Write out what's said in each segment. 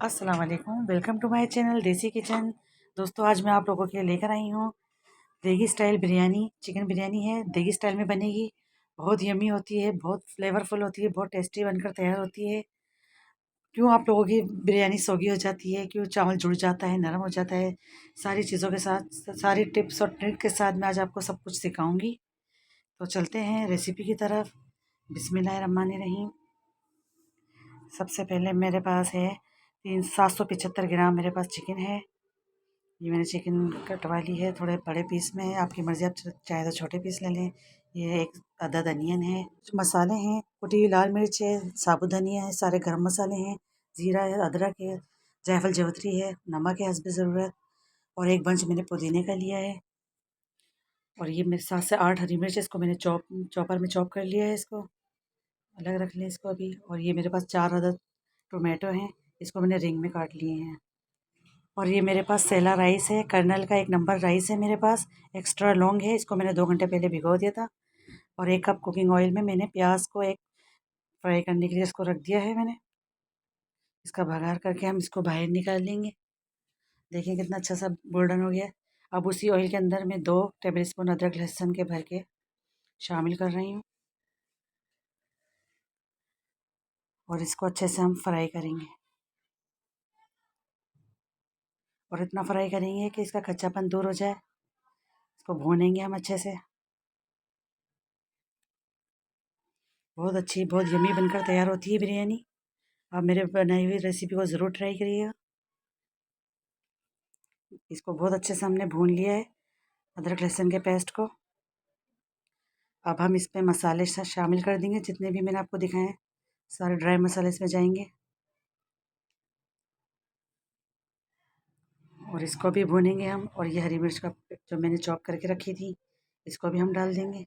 अस्सलाम वालेकुम, welcome to my channel देसी किचन। दोस्तों, आज मैं आप लोगों के लिए लेकर आई हूँ देगी स्टाइल बिरयानी। चिकन बिरयानी है, देगी स्टाइल में बनेगी। बहुत यमी होती है, बहुत फ्लेवरफुल होती है, बहुत टेस्टी बनकर तैयार होती है। क्यों आप लोगों की बिरयानी सोगी हो जाती है, क्यों चावल जुड़ जाता है, नरम हो जाता है। सारी चीज़ों के साथ, सारी टिप्स और ट्रिक के साथ मैं आज आपको सब कुछ सिखाऊंगी। तो चलते हैं रेसिपी की तरफ। बिस्मिल्लाहिर्रहमानिर्रहीम। सबसे पहले मेरे पास है 775 ग्राम मेरे पास चिकन है। ये मैंने चिकन कटवा ली है, थोड़े बड़े पीस में है, आपकी मर्ज़ी, आप चाहे तो छोटे पीस ले लें। ये एक अदद अनियन है। जो मसाले हैं, कुटी हुई लाल मिर्च है, साबुत धनिया है, सारे गरम मसाले हैं, ज़ीरा है, अदरक है, जायफल जवित्री है, नमक है हस्ब ज़रूरत, और एक बंच मैंने पुदीने का लिया है। और ये मेरे 7 से 8 हरी मिर्च है, इसको मैंने चॉपर में चॉप कर लिया है। इसको अलग रख लें इसको अभी। और ये मेरे पास 4 अदद टोमेटो हैं, इसको मैंने रिंग में काट लिए हैं। और ये मेरे पास सेला राइस है, कर्नल का 1 नंबर राइस है मेरे पास। एक्स्ट्रा लॉन्ग है, इसको मैंने 2 घंटे पहले भिगो दिया था। और 1 कप कुकिंग ऑयल में मैंने प्याज को एक फ्राई करने के लिए इसको रख दिया है मैंने। इसका बघार करके हम इसको बाहर निकाल लेंगे। देखें कितना अच्छा सा गोल्डन हो गया। अब उसी ऑयल के अंदर मैं 2 टेबल स्पून अदरक लहसुन के भर के शामिल कर रही हूँ। और इसको अच्छे से हम फ्राई करेंगे, और इतना फ्राई करेंगे कि इसका कच्चापन दूर हो जाए। इसको भूनेंगे हम अच्छे से। बहुत अच्छी, बहुत यमी बनकर तैयार होती है बिरयानी। आप मेरे बनाई हुई रेसिपी को ज़रूर ट्राई करिएगा। इसको बहुत अच्छे से हमने भून लिया है, अदरक लहसुन के पेस्ट को। अब हम इसमें मसाले शामिल कर देंगे, जितने भी मैंने आपको दिखाए हैं सारे ड्राई मसाले इसमें जाएंगे। और इसको भी भूनेंगे हम। और ये हरी मिर्च का जो मैंने चॉप करके रखी थी, इसको भी हम डाल देंगे।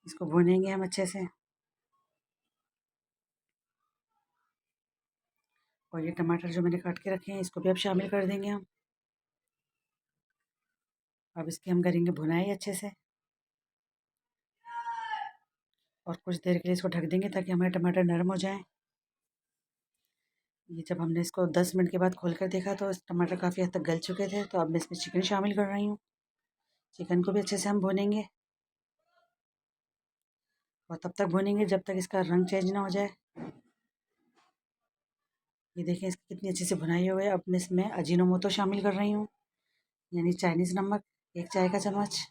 इसको भूनेंगे हम अच्छे से। और ये टमाटर जो मैंने काट के रखे हैं, इसको भी अब शामिल कर देंगे हम। अब इसकी हम करेंगे भुनाई अच्छे से। और कुछ देर के लिए इसको ढक देंगे ताकि हमारे टमाटर नरम हो जाएं। ये जब हमने इसको 10 मिनट के बाद खोल कर देखा तो टमाटर काफ़ी हद तक गल चुके थे। तो अब मैं इसमें चिकन शामिल कर रही हूँ। चिकन को भी अच्छे से हम भूनेंगे, और तब तक भूनेंगे जब तक इसका रंग चेंज ना हो जाए। ये देखें इसकी कितनी अच्छे से भुनाई हो गई। अब मैं इसमें अजीनोमोटो शामिल कर रही हूँ, यानी चाइनीज़ नमक, 1 चाय का चम्मच।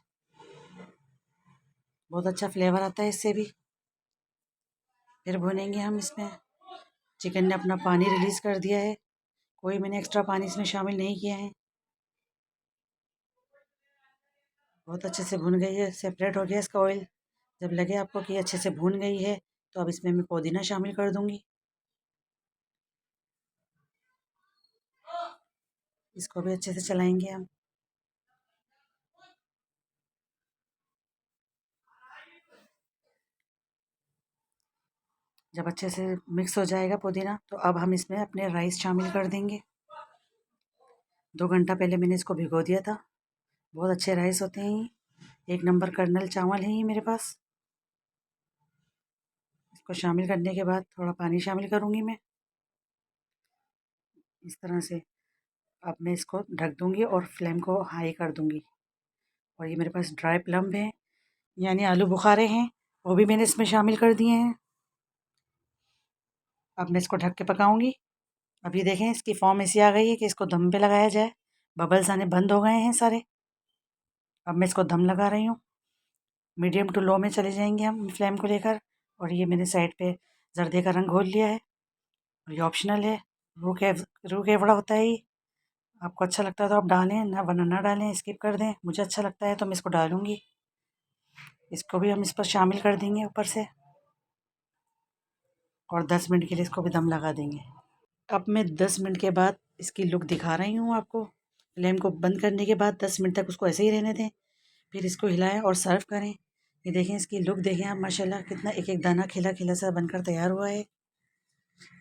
बहुत अच्छा फ्लेवर आता है इससे भी। फिर भुनेंगे हम इसमें। चिकन ने अपना पानी रिलीज़ कर दिया है, कोई मैंने एक्स्ट्रा पानी इसमें शामिल नहीं किया है। बहुत अच्छे से भुन गई है, सेपरेट हो गया इसका ऑयल। जब लगे आपको कि अच्छे से भून गई है, तो अब इसमें मैं पुदीना शामिल कर दूँगी। इसको भी अच्छे से चलाएंगे हम। जब अच्छे से मिक्स हो जाएगा पुदीना, तो अब हम इसमें अपने राइस शामिल कर देंगे। 2 घंटा पहले मैंने इसको भिगो दिया था। बहुत अच्छे राइस होते हैं ये, 1 नंबर कर्नल चावल हैं ये मेरे पास। इसको शामिल करने के बाद थोड़ा पानी शामिल करूँगी मैं, इस तरह से। अब मैं इसको ढक दूँगी और फ्लेम को हाई कर दूँगी। और ये मेरे पास ड्राई प्लम है, यानी आलू बुखारे हैं, वो भी मैंने इसमें शामिल कर दिए हैं। अब मैं इसको ढक के पकाऊँगी। अभी देखें इसकी फॉर्म ऐसी आ गई है कि इसको दम पे लगाया जाए। बबल्स आने बंद हो गए हैं सारे। अब मैं इसको दम लगा रही हूँ। मीडियम टू लो में चले जाएंगे हम फ्लेम को लेकर। और ये मैंने साइड पे जर्दे का रंग घोल लिया है, और ये ऑप्शनल है। रूह केवड़ा होता है ये। आपको अच्छा लगता है तो आप डालें, ना वरना ना डालें, स्किप कर दें। मुझे अच्छा लगता है तो मैं इसको डालूँगी। इसको भी हम इस पर शामिल कर देंगे ऊपर से, और 10 मिनट के लिए इसको भी दम लगा देंगे। अब मैं 10 मिनट के बाद इसकी लुक दिखा रही हूँ आपको। फ्लेम को बंद करने के बाद 10 मिनट तक उसको ऐसे ही रहने दें, फिर इसको हिलाएं और सर्व करें। ये देखें इसकी लुक देखें आप, माशाल्लाह कितना एक एक दाना खिला खिला सा बनकर तैयार हुआ है।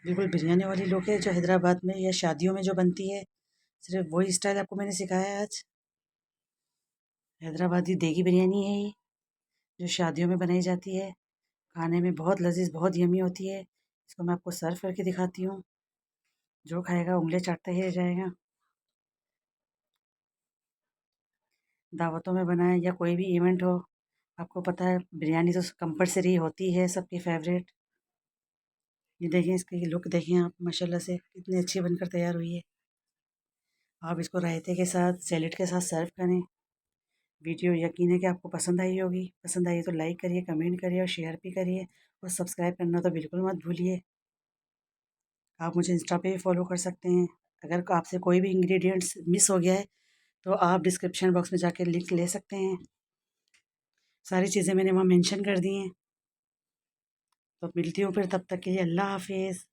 बिल्कुल बिरयानी वाली लुक है, जो हैदराबाद में या शादियों में जो बनती है। सिर्फ वही स्टाइल आपको मैंने सिखाया है आज। हैदराबादी देगी बिरयानी है ये, जो शादियों में बनाई जाती है। खाने में बहुत लजीज, बहुत यमी होती है। इसको मैं आपको सर्व करके दिखाती हूँ। जो खाएगा उंगली चाटता ही रह जाएगा। दावतों में बनाए या कोई भी इवेंट हो, आपको पता है बिरयानी तो कंपलसरी होती है सबकी फेवरेट। ये देखें, इसकी लुक देखें आप, माशाल्लाह से कितनी अच्छी बनकर तैयार हुई है। आप इसको रायते के साथ, सैलेड के साथ सर्व करें। वीडियो यकीन है कि आपको पसंद आई होगी। पसंद आई तो लाइक करिए, कमेंट करिए और शेयर भी करिए, और सब्सक्राइब करना तो बिल्कुल मत भूलिए। आप मुझे इंस्टा पे भी फॉलो कर सकते हैं। अगर आपसे कोई भी इंग्रेडिएंट्स मिस हो गया है तो आप डिस्क्रिप्शन बॉक्स में जाकर लिंक ले सकते हैं। सारी चीज़ें मैंने वहाँ मेंशन कर दी हैं। तो मिलती हूँ फिर, तब तक के लिए अल्लाह हाफिज़।